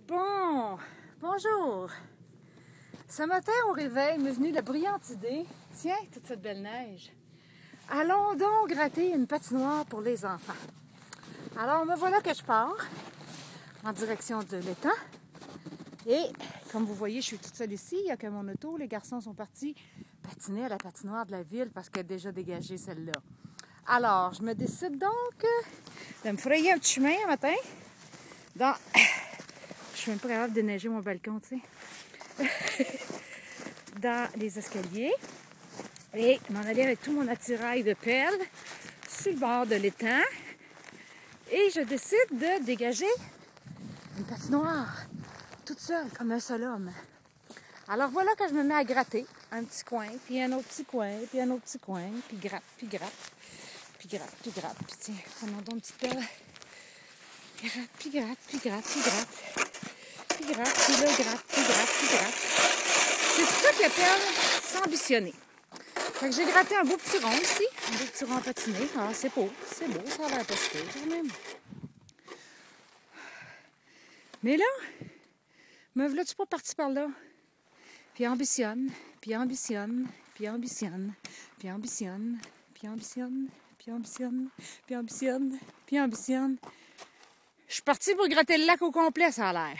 Bon, bonjour. Ce matin au réveil m'est venue la brillante idée, tiens, toute cette belle neige, allons donc gratter une patinoire pour les enfants. Alors me voilà que je pars en direction de l'étang. Et comme vous voyez, je suis toute seule ici, il n'y a que mon auto. Les garçons sont partis patiner à la patinoire de la ville parce qu'elle est déjà dégagée celle-là. Alors, je me décide donc de me frayer un petit chemin un matin. Je suis même pas capable de déneiger mon balcon, tu sais. Dans les escaliers. Et m'en aller avec tout mon attirail de pelle sur le bord de l'étang. Et je décide de dégager une patinoire toute seule, comme un seul homme. Alors voilà que je me mets à gratter un petit coin, puis un autre petit coin, puis un autre petit coin, puis gratte, puis gratte, puis gratte, puis gratte. Puis tiens, prenons donc une petite pelle. Gratte, puis gratte, puis gratte, puis gratte. Puis gratte, puis là, gratte, puis gratte, puis gratte. C'est tout ça qui appelle s'ambitionner. Fait que j'ai gratté un beau petit rond ici, un beau petit rond patiné. Ah, c'est beau, ça a l'air pasté quand même. Mais là, me voilà-tu pas parti par là? Puis ambitionne, puis ambitionne, puis ambitionne, puis ambitionne, puis ambitionne, puis ambitionne, puis ambitionne, puis ambitionne. Je suis partie pour gratter le lac au complet, ça a l'air.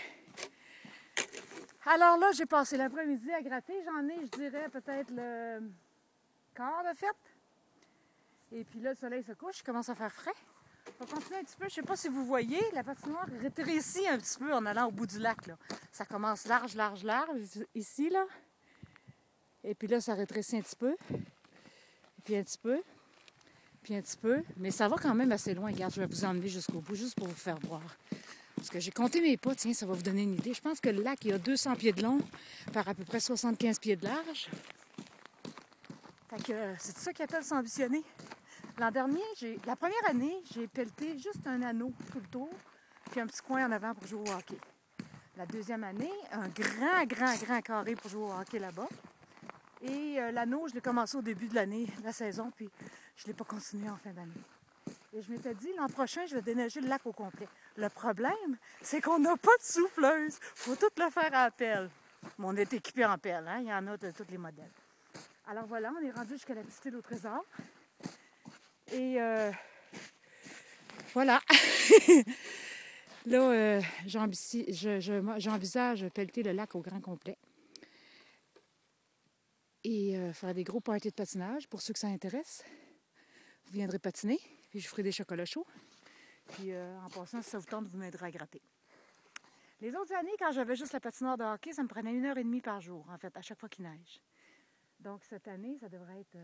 Alors là, j'ai passé l'après-midi à gratter. J'en ai, je dirais, peut-être le quart de fait. Et puis là, le soleil se couche, il commence à faire frais. On va continuer un petit peu. Je ne sais pas si vous voyez, la patinoire rétrécit un petit peu en allant au bout du lac, là. Ça commence large, large, large, ici, là. Et puis là, ça rétrécit un petit peu. Et puis un petit peu. Puis un petit peu. Mais ça va quand même assez loin. Regarde, je vais vous emmener jusqu'au bout, juste pour vous faire voir. Parce que j'ai compté mes pas, tiens, ça va vous donner une idée. Je pense que le lac, il a 200 pieds de long par à peu près 75 pieds de large. Fait que c'est ça qui appelle s'ambitionner. L'an dernier, la première année, j'ai pelleté juste un anneau tout le tour, puis un petit coin en avant pour jouer au hockey. La deuxième année, un grand carré pour jouer au hockey là-bas. Et l'anneau, je l'ai commencé au début de l'année, de la saison, puis je ne l'ai pas continué en fin d'année. Et je m'étais dit, l'an prochain, je vais déneiger le lac au complet. Le problème, c'est qu'on n'a pas de souffleuse. Il faut tout le faire à la pelle. Mais on est équipé en pelle, hein? Il y en a de tous les modèles. Alors voilà, on est rendu jusqu'à la petite île au trésor. Et voilà. Là, j'envisage de pelleter le lac au grand complet. Et faire des gros parties de patinage pour ceux que ça intéresse. Vous viendrez patiner, puis je ferai des chocolats chauds. Puis en passant, si ça vous tente, vous m'aiderez à gratter. Les autres années, quand j'avais juste la patinoire de hockey, ça me prenait 1h30 par jour, en fait, à chaque fois qu'il neige. Donc cette année, ça devrait être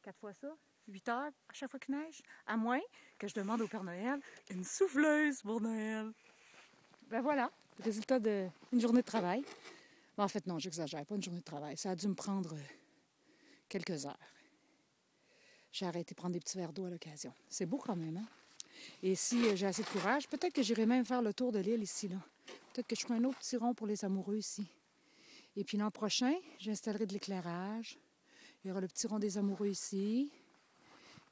4 fois ça, 8 heures à chaque fois qu'il neige. À moins que je demande au Père Noël une souffleuse pour Noël. Ben voilà, résultat d'une journée de travail. En fait, non, j'exagère, pas une journée de travail. Ça a dû me prendre quelques heures. J'ai arrêté de prendre des petits verres d'eau à l'occasion. C'est beau quand même, hein? Et si j'ai assez de courage, peut-être que j'irai même faire le tour de l'île ici, là. Peut-être que je ferai un autre petit rond pour les amoureux ici. Et puis l'an prochain, j'installerai de l'éclairage. Il y aura le petit rond des amoureux ici.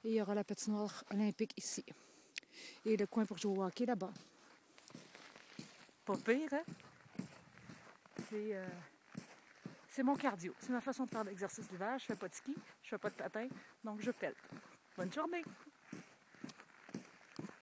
Et il y aura la patinoire olympique ici. Et le coin pour jouer au hockey là-bas. Pas pire, hein? C'est mon cardio. C'est ma façon de faire l'exercice d'hiver. Je fais pas de ski, je fais pas de patin, donc je pèle. Bonne journée!